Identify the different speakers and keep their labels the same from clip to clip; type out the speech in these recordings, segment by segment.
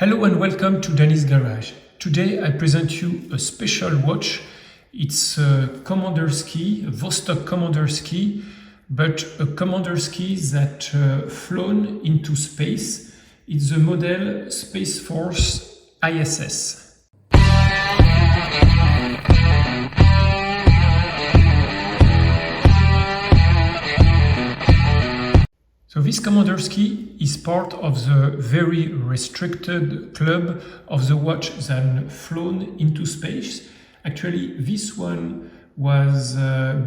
Speaker 1: Hello and welcome to Danny's Garage. Today I present you a special watch. It's a Komandirskie, a Vostok Komandirskie, but a Komandirskie that flown into space. It's the model Space Force ISS. So this Komandirskie is part of the very restricted club of the watch that flown into space. Actually, this one was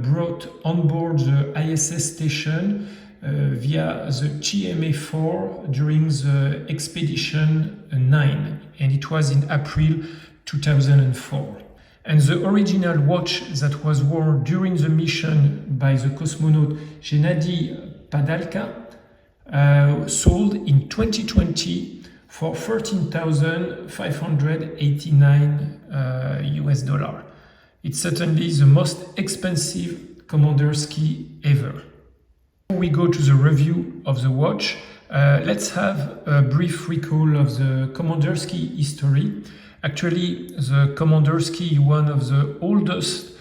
Speaker 1: brought on board the ISS station via the TMA-4 during the Expedition 9, and it was in April 2004. And the original watch that was worn during the mission by the cosmonaut Gennady Padalka sold in 2020 for $13,589 US dollar. It's certainly the most expensive Komandirskie ever. Before we go to the review of the watch, let's have a brief recall of the Komandirskie history. Actually, the Komandirskie is one of the oldest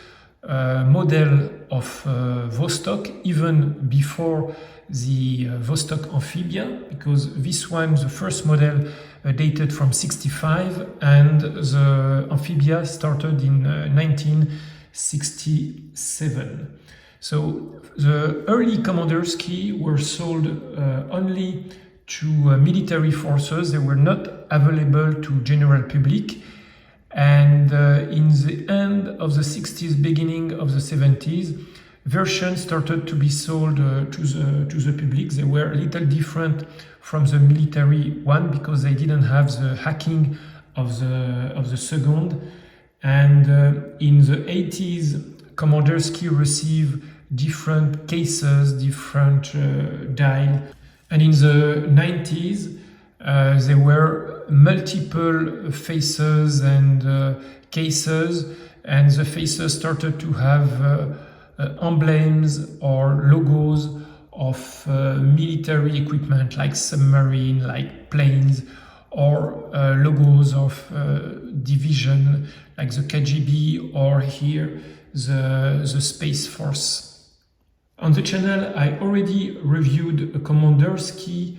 Speaker 1: model of Vostok, even before the Vostok Amphibia, because this one, the first model, dated from 65, and the Amphibia started in 1967. So the early Komandirskie were sold only to military forces. They were not available to general public. And in the end of the 60s, beginning of the 70s, versions started to be sold to the public. They were a little different from the military one because they didn't have the hacking of the second. And in the 80s, Komandirskie received different cases, different dial. And in the 90s, there were multiple faces and cases, and the faces started to have emblems or logos of military equipment like submarine, like planes, or logos of division like the KGB, or here the Space Force. On the channel, I already reviewed a Komandirskie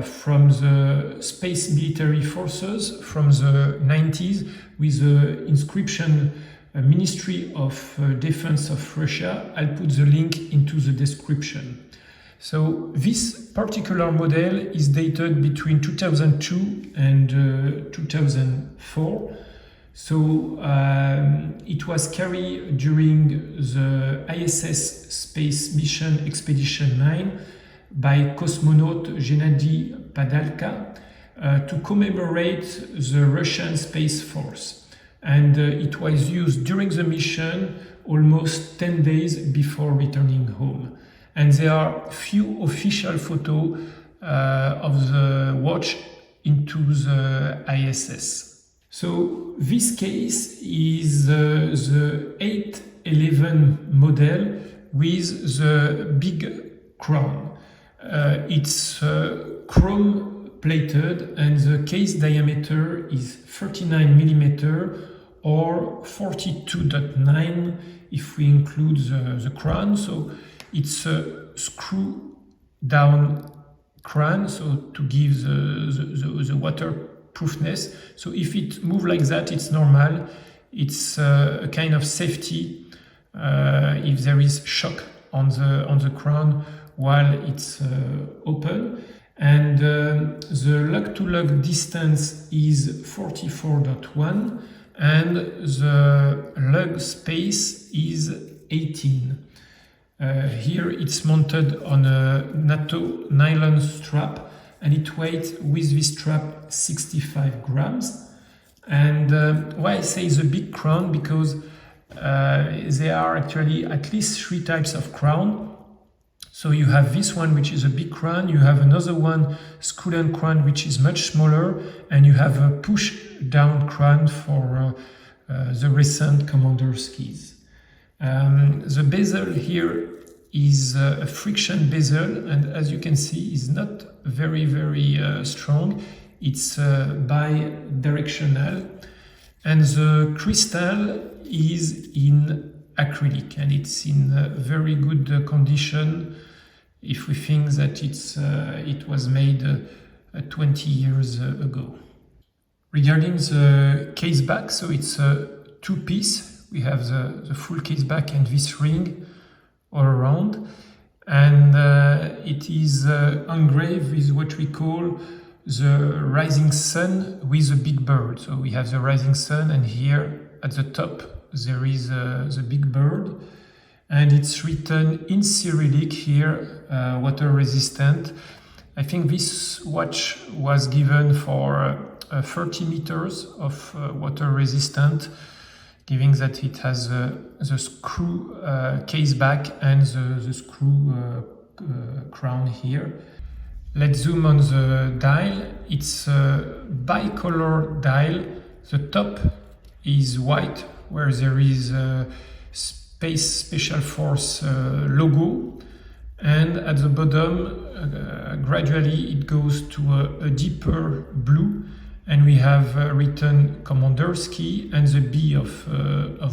Speaker 1: from the Space Military Forces from the 90s with the inscription Ministry of Defense of Russia. I'll put the link into the description. So this particular model is dated between 2002 and 2004. So it was carried during the ISS space mission Expedition 9 by cosmonaut Gennady Padalka to commemorate the Russian Space Force. And it was used during the mission almost 10 days before returning home. And there are few official photos of the watch into the ISS. So this case is the 811 model with the big crown. It's chrome plated, and the case diameter is 39 millimeter or 42.9 if we include the crown. So it's a screw down crown, so to give the waterproofness. So if it moves like that, it's normal. It's a kind of safety if there is shock on the crown while it's open. And the lug-to-lug distance is 44.1, and the lug space is 18. Here it's mounted on a NATO nylon strap, and it weighs with this strap 65 grams. And why I say the big crown, because there are actually at least 3 types of crown. So you have this one, which is a big crown, you have another one, screw-down crown, which is much smaller, and you have a push-down crown for the recent Komandirskies. The bezel here is a friction bezel, and as you can see, is not very strong. It's bi-directional, and the crystal is in acrylic, and it's in very good condition if we think that it was made 20 years ago. Regarding the case back, so it's a two-piece. We have the full case back and this ring all around, and it is engraved with what we call the rising sun with a big bird. So we have the rising sun, and here at the top there is the big bird, and it's written in Cyrillic here, water resistant. I think this watch was given for 30 meters of water resistant, giving that it has the screw case back and the screw crown here. Let's zoom on the dial. It's a bicolor dial. The top is white, where there is a Space Special Force logo, and at the bottom gradually it goes to a deeper blue, and we have written Komandirskie and the B of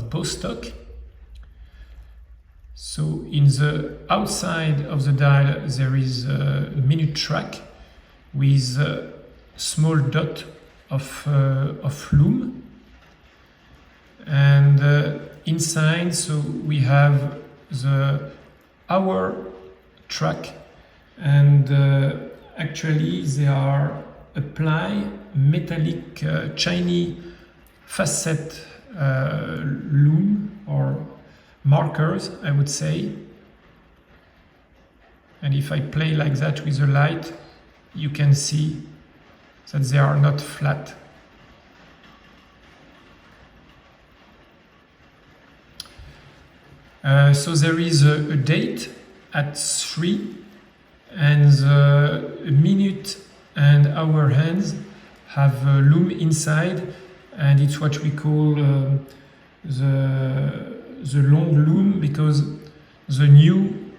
Speaker 1: Vostok. So in the outside of the dial there is a minute track with a small dot of lume, and inside so we have the hour track, and actually they are apply metallic shiny facet lume or markers, I would say. And if I play like that with the light, you can see that they are not flat. So there is a date at 3, and the minute and hour hands have a lume inside, and it's what we call the long lume, because the new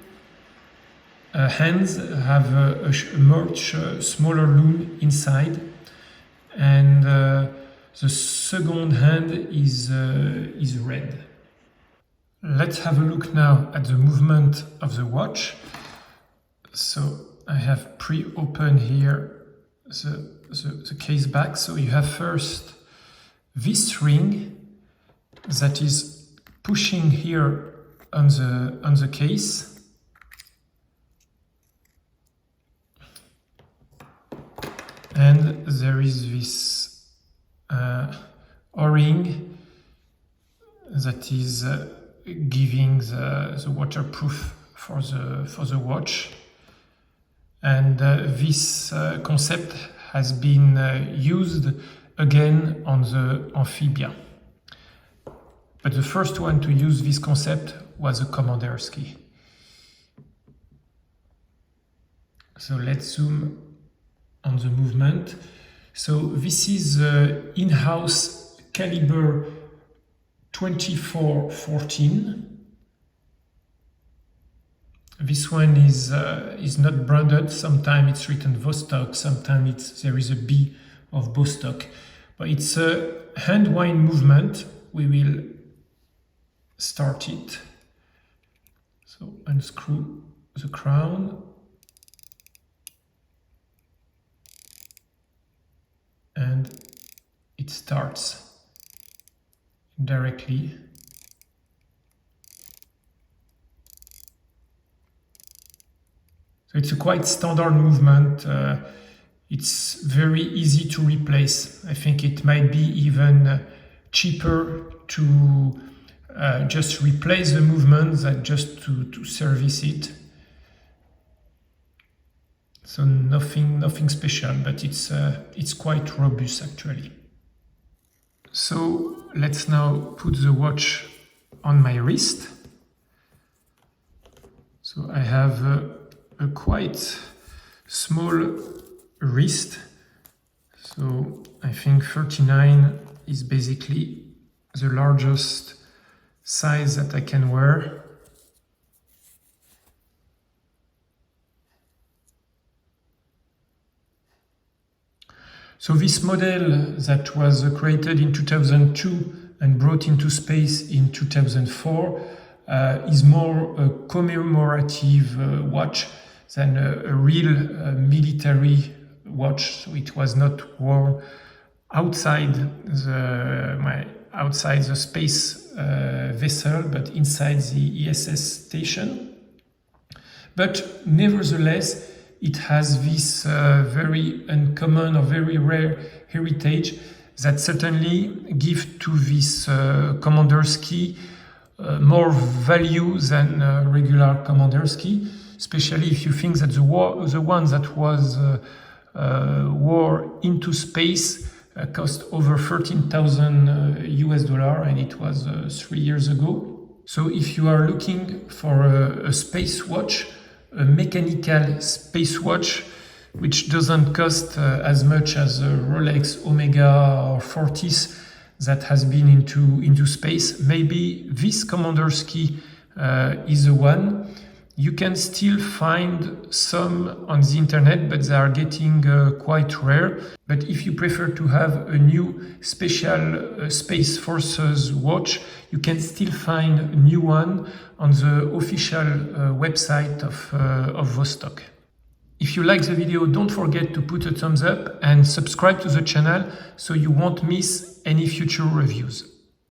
Speaker 1: hands have a much smaller lume inside, and the second hand is red. Let's have a look now at the movement of the watch. So I have pre-opened here the case back. So you have first this ring that is pushing here on the case, and there is this O-ring that is giving the waterproof for the watch, and this concept has been used again on the Amphibia. But the first one to use this concept was the Komandirskie. So let's zoom on the movement. So this is in-house caliber 2414. This one is not branded. Sometimes it's written Vostok, sometimes there is a B of Vostok. But it's a hand wind movement. We will start it. So unscrew the crown. And it starts directly. So it's a quite standard movement. It's very easy to replace. I think it might be even cheaper to just replace the movement than just to service it. So nothing special, but it's quite robust actually. So let's now put the watch on my wrist. So I have a quite small wrist. So I think 39 is basically the largest size that I can wear. So this model that was created in 2002 and brought into space in 2004 is more a commemorative watch than a real military watch. So it was not worn outside the space vessel, but inside the ISS station. But nevertheless, it has this very uncommon or very rare heritage that certainly give to this Komandirskie more value than regular Komandirskie, especially if you think that the one that was wore into space cost over $13,000 US, and it was 3 years ago. So if you are looking for a space watch, a mechanical space watch, which doesn't cost as much as a Rolex Omega or Fortis that has been into space, maybe this Komandirskie is the one. You can still find some on the internet, but they are getting quite rare. But if you prefer to have a new special Space Forces watch, you can still find a new one on the official website of Vostok. If you like the video, don't forget to put a thumbs up and subscribe to the channel so you won't miss any future reviews.